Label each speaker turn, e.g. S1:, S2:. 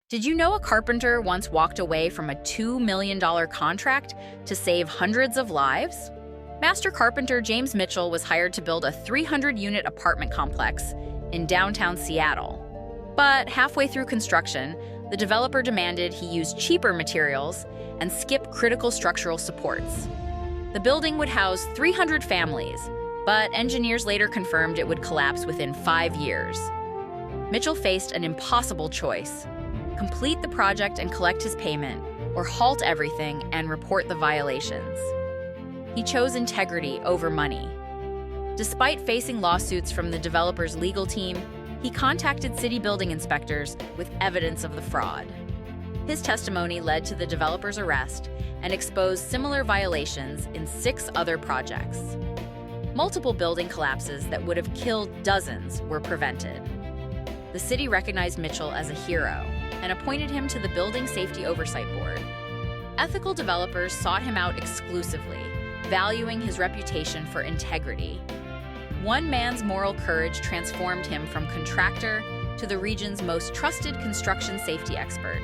S1: Did you know a carpenter once walked away from a $2 million contract to save hundreds of lives? Master carpenter James Mitchell was hired to build a 300-unit apartment complex in downtown Seattle. But halfway through construction, the developer demanded he use cheaper materials and skip critical structural supports. The building would house 300 families, but engineers later confirmed it would collapse within 5 years. Mitchell faced an impossible choice: complete the project and collect his payment, or halt everything and report the violations. He chose integrity over money. Despite facing lawsuits from the developer's legal team, he contacted city building inspectors with evidence of the fraud. His testimony led to the developer's arrest and exposed similar violations in 6 other projects. Multiple building collapses that would have killed dozens were prevented. The city recognized Mitchell as a hero and appointed him to the Building Safety Oversight Board. Ethical developers sought him out exclusively, valuing his reputation for integrity. One man's moral courage transformed him from contractor to the region's most trusted construction safety expert.